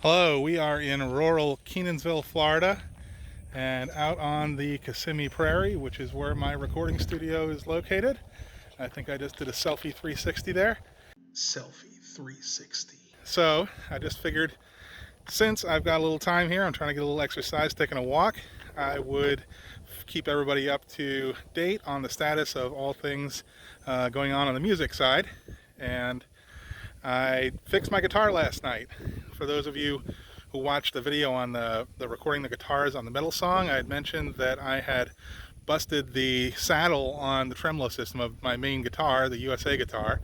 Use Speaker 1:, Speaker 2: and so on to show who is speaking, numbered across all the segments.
Speaker 1: Hello, we are in rural Kenansville, Florida, and out on the Kissimmee Prairie, which is where my recording studio is located. I think I just did a selfie 360 there.
Speaker 2: Selfie 360.
Speaker 1: So I just figured, since I've got a little time here, I'm trying to get a little exercise, taking a walk, I would keep everybody up to date on the status of all things going on the music side. And I fixed my guitar last night. For those of you who watched the video on the recording the guitars on the metal song, I had mentioned that I had busted the saddle on the tremolo system of my main guitar, the USA guitar,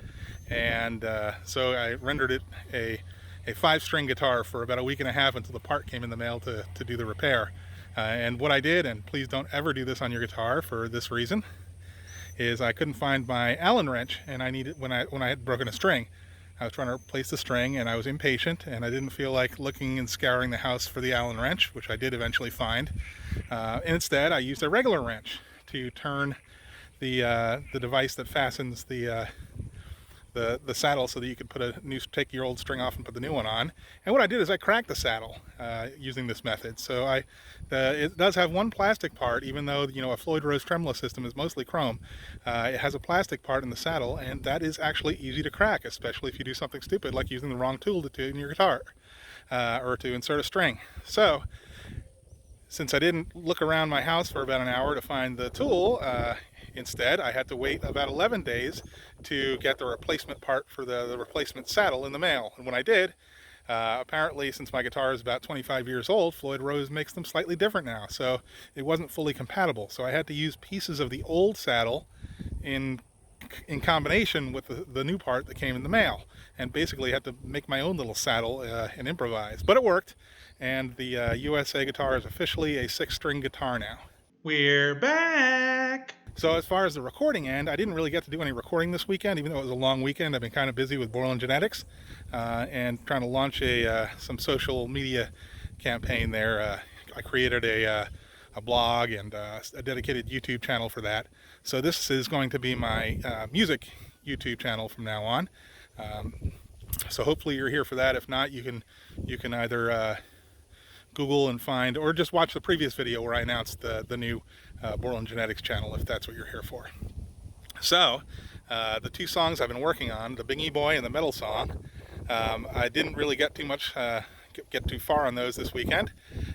Speaker 1: and so I rendered it a 5-string guitar for about a week and a half until the part came in the mail to do the repair. And what I did, and please don't ever do this on your guitar for this reason, is I couldn't find my Allen wrench, and I needed when I had broken a string. I was trying to replace the string, and I was impatient, and I didn't feel like looking and scouring the house for the Allen wrench, which I did eventually find. Instead, I used a regular wrench to turn the device that fastens the saddle so that you could take your old string off and put the new one on. And what I did is I cracked the saddle using this method. So it does have one plastic part, even though a Floyd Rose tremolo system is mostly chrome. It has a plastic part in the saddle, and that is actually easy to crack, especially if you do something stupid like using the wrong tool to tune your guitar or to insert a string. So since I didn't look around my house for about an hour to find the tool, instead, I had to wait about 11 days to get the replacement part for the replacement saddle in the mail. And when I did, apparently, since my guitar is about 25 years old, Floyd Rose makes them slightly different now. So it wasn't fully compatible. So I had to use pieces of the old saddle in combination with the new part that came in the mail. And basically had to make my own little saddle and improvise. But it worked. And the USA guitar is officially a 6-string guitar now.
Speaker 2: We're back!
Speaker 1: So as far as the recording end, I didn't really get to do any recording this weekend, even though it was a long weekend. I've been kind of busy with Borland genetics and trying to launch some social media campaign there. I created a blog and a dedicated YouTube channel for that. So this is going to be my music YouTube channel from now on. So hopefully you're here for that. If not, you can either Google and find, or just watch the previous video where I announced the new Borland Genetics channel, if that's what you're here for. So, the two songs I've been working on, the Bingy Boy and the metal song, I didn't really get too far on those this weekend.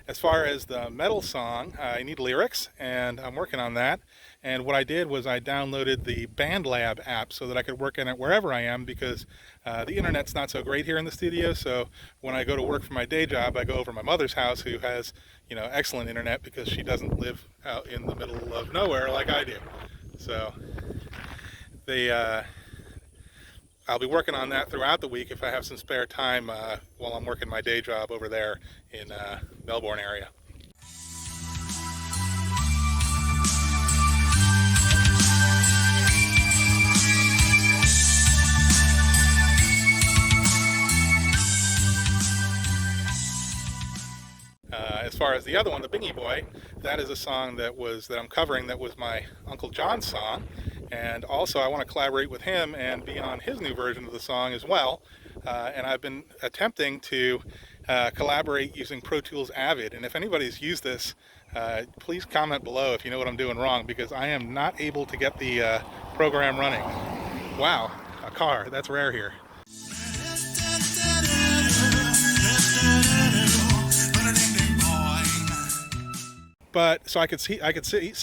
Speaker 1: As far as the metal song, I need lyrics, and I'm working on that. And what I did was I downloaded the BandLab app so that I could work on it wherever I am, because the internet's not so great here in the studio. So when I go to work for my day job, I go over to my mother's house, who has excellent internet, because she doesn't live out in the middle of nowhere like I do. So I'll be working on that throughout the week if I have some spare time while I'm working my day job over there in Melbourne area. As far as the other one, the Bingy Boy, that is a song that I'm covering. That was my Uncle John's song, and also I want to collaborate with him and be on his new version of the song as well. And I've been attempting to collaborate using Pro Tools Avid. And if anybody's used this, please comment below if you know what I'm doing wrong, because I am not able to get the program running. Wow, a car. That's rare here. But so I could see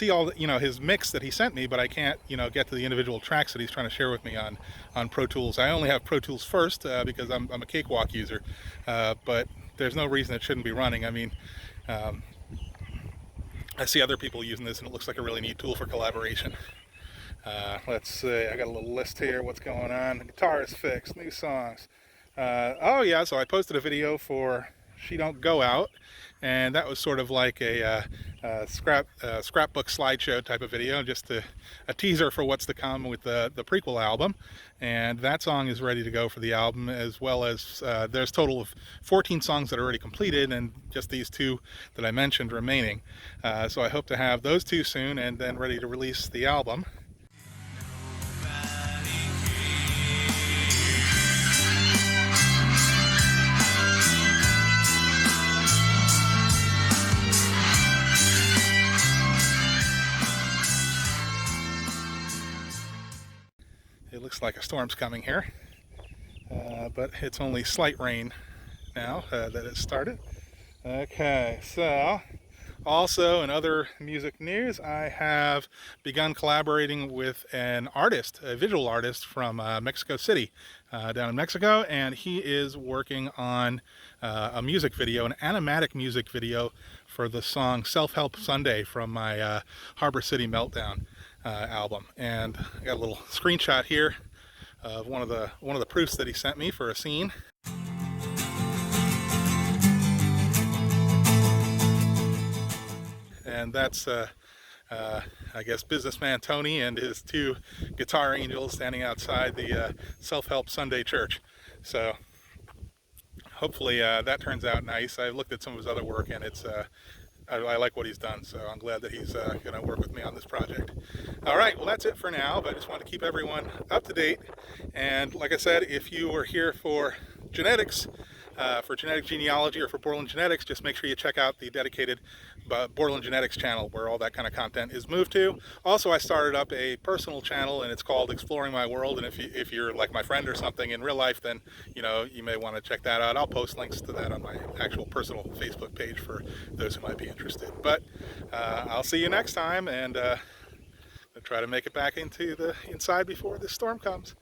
Speaker 1: all his mix that he sent me, but I can't get to the individual tracks that he's trying to share with me on Pro Tools. I only have Pro Tools First because I'm a Cakewalk user, but there's no reason it shouldn't be running. I mean, I see other people using this, and it looks like a really neat tool for collaboration. Let's see, I got a little list here. What's going on? The guitar is fixed. New songs. Oh yeah, so I posted a video for She Don't Go Out, and that was sort of like a scrapbook slideshow type of video, just a teaser for what's to come with the prequel album. And that song is ready to go for the album, as well as there's a total of 14 songs that are already completed, and just these two that I mentioned remaining. So I hope to have those two soon, and then ready to release the album. like a storm's coming here, but it's only slight rain now that it started. Okay, so also in other music news, I have begun collaborating with an artist, a visual artist from Mexico City, down in Mexico, and he is working on a music video, an animatic music video for the song Self-Help Sunday from my Harbor City Meltdown album. And I got a little screenshot here of one of the proofs that he sent me for a scene. And that's I guess businessman Tony and his two guitar angels standing outside the Self-Help Sunday church. So hopefully that turns out nice. I looked at some of his other work, and it's I like what he's done, so I'm glad that he's going to work with me on this project. All right, well, that's it for now, but I just want to keep everyone up to date. And like I said, if you were here for genetics, for genetic genealogy, or for Borland genetics, just make sure you check out the dedicated Borland genetics channel where all that kind of content is moved to. Also, I started up a personal channel, and it's called Exploring My World. And if you're like my friend or something in real life, then you may want to check that out. I'll post links to that on my actual personal Facebook page for those who might be interested. But I'll see you next time, and I'll try to make it back into the inside before this storm comes.